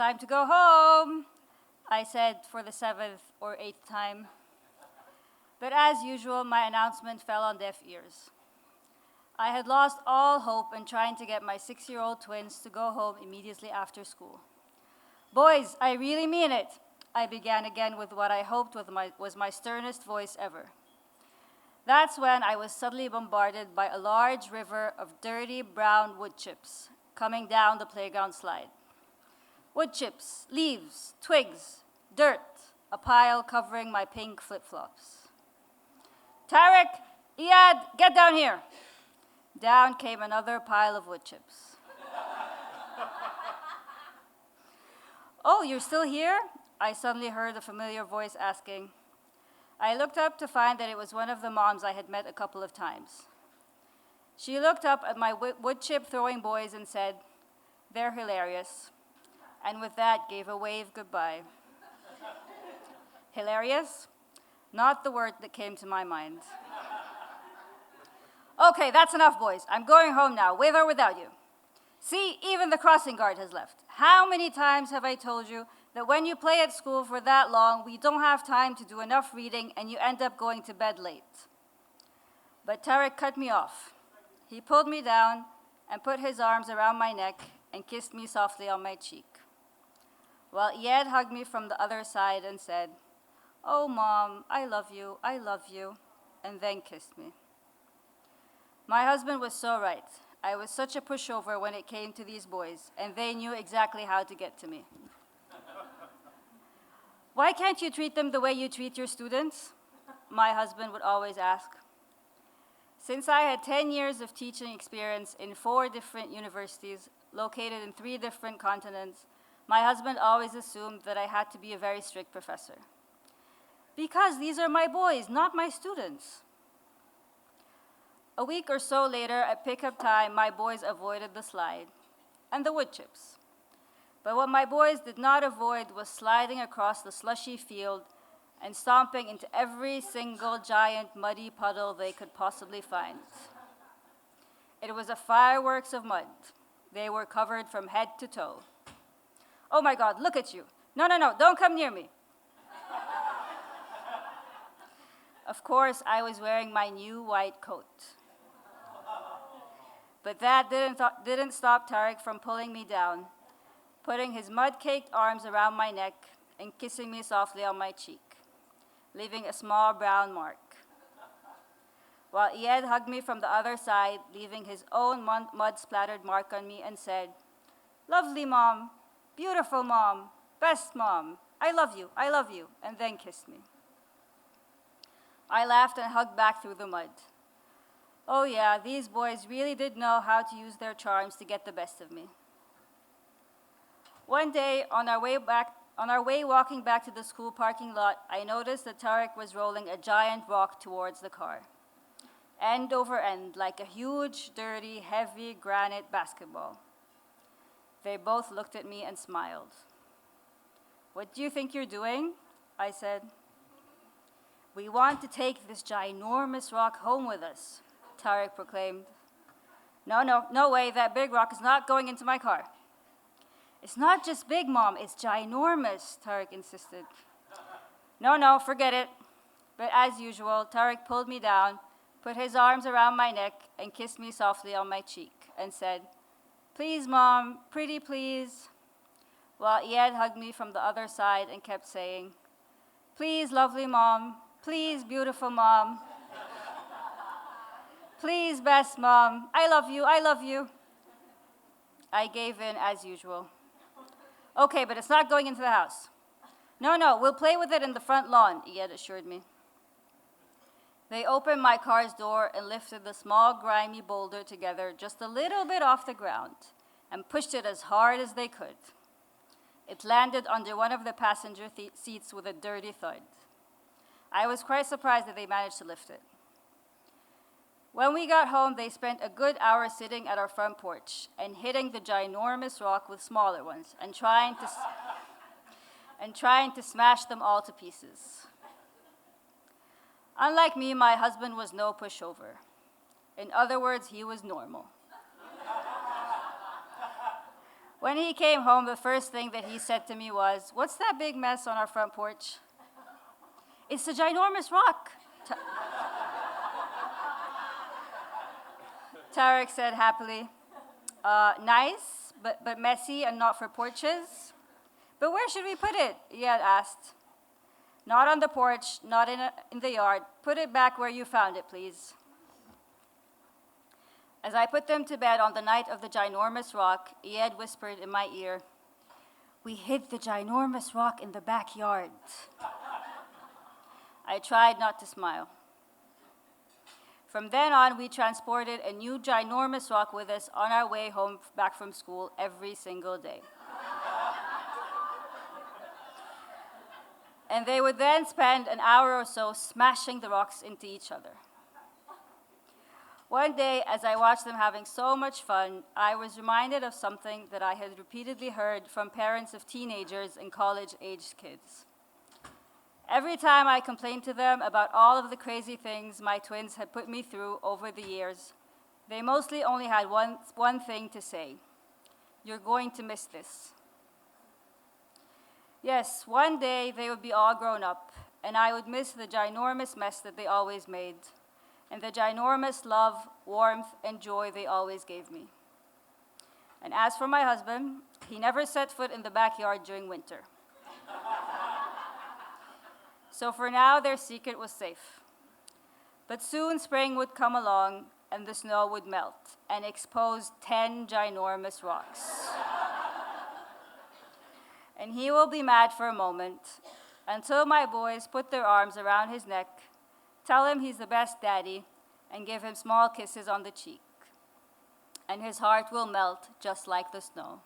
time to go home, I said for the 7th or 8th time. But as usual, my announcement fell on deaf ears. I had lost all hope in trying to get my 6-year-old twins to go home immediately after school. Boys, I really mean it, I began again with what I hoped was my sternest voice ever. That's when I was suddenly bombarded by a large river of dirty brown wood chips coming down the playground slide. Wood chips, leaves, twigs, dirt, a pile covering my pink flip-flops. Tarek, Iyad, get down here. Down came another pile of wood chips. Oh, you're still here? I suddenly heard a familiar voice asking. I looked up to find that it was one of the moms I had met a couple of times. She looked up at my wood chip throwing boys and said, "They're hilarious," and with that gave a wave goodbye. Hilarious? Not the word that came to my mind. Okay, that's enough, boys. I'm going home now, with or without you. See, even the crossing guard has left. How many times have I told you that when you play at school for that long, we don't have time to do enough reading and you end up going to bed late? But Tarek cut me off. He pulled me down and put his arms around my neck and kissed me softly on my cheek. While Iyad hugged me from the other side and said, "Oh, Mom, I love you, and then kissed me. My husband was so right. I was such a pushover when it came to these boys, and they knew exactly how to get to me. Why can't you treat them the way you treat your students? My husband would always ask. Since I had 10 years of teaching experience in 4 different universities located in 3 different continents, my husband always assumed that I had to be a very strict professor. Because these are my boys, not my students. A week or so later, at pickup time, my boys avoided the slide and the wood chips. But what my boys did not avoid was sliding across the slushy field and stomping into every single giant muddy puddle they could possibly find. It was a fireworks of mud. They were covered from head to toe. Oh my God, look at you. No, don't come near me. Of course, I was wearing my new white coat. But that didn't stop Tarek from pulling me down, putting his mud-caked arms around my neck and kissing me softly on my cheek, leaving a small brown mark. While Iyad hugged me from the other side, leaving his own mud-splattered mark on me and said, "Lovely Mom, beautiful Mom, best Mom, I love you, and then kissed me. I laughed and hugged back through the mud. Oh yeah, these boys really did know how to use their charms to get the best of me. One day, on our way walking back to the school parking lot, I noticed that Tarek was rolling a giant rock towards the car, end over end, like a huge, dirty, heavy granite basketball. They both looked at me and smiled. "What do you think you're doing?" I said. "We want to take this ginormous rock home with us," Tarek proclaimed. No way, that big rock is not going into my car." "It's not just big, Mom, it's ginormous," Tarek insisted. No, forget it." But as usual, Tarek pulled me down, put his arms around my neck, and kissed me softly on my cheek, and said, "Please, Mom, pretty please," while Iyad hugged me from the other side and kept saying, "Please, lovely Mom, please, beautiful Mom, please, best Mom, I love you. I gave in as usual. "Okay, but it's not going into the house." No, we'll play with it in the front lawn," Iyad assured me. They opened my car's door and lifted the small, grimy boulder together just a little bit off the ground and pushed it as hard as they could. It landed under one of the passenger seats with a dirty thud. I was quite surprised that they managed to lift it. When we got home, they spent a good hour sitting at our front porch and hitting the ginormous rock with smaller ones and trying to smash them all to pieces. Unlike me, my husband was no pushover. In other words, he was normal. When he came home, the first thing that he said to me was, "What's that big mess on our front porch?" "It's the ginormous rock," Tarek said happily. Nice, but messy and not for porches. "But where should we put it?" Iyad asked. "Not on the porch, not in the yard. Put it back where you found it, please." As I put them to bed on the night of the ginormous rock, Iyad whispered in my ear, "We hid the ginormous rock in the backyard." I tried not to smile. From then on, we transported a new ginormous rock with us on our way home back from school every single day. And they would then spend an hour or so smashing the rocks into each other. One day, as I watched them having so much fun, I was reminded of something that I had repeatedly heard from parents of teenagers and college-aged kids. Every time I complained to them about all of the crazy things my twins had put me through over the years, they mostly only had one thing to say: "You're going to miss this." Yes, one day they would be all grown up, and I would miss the ginormous mess that they always made, and the ginormous love, warmth, and joy they always gave me. And as for my husband, he never set foot in the backyard during winter. So for now, their secret was safe. But soon spring would come along, and the snow would melt and expose 10 ginormous rocks. And he will be mad for a moment, until my boys put their arms around his neck, tell him he's the best daddy, and give him small kisses on the cheek. And his heart will melt just like the snow.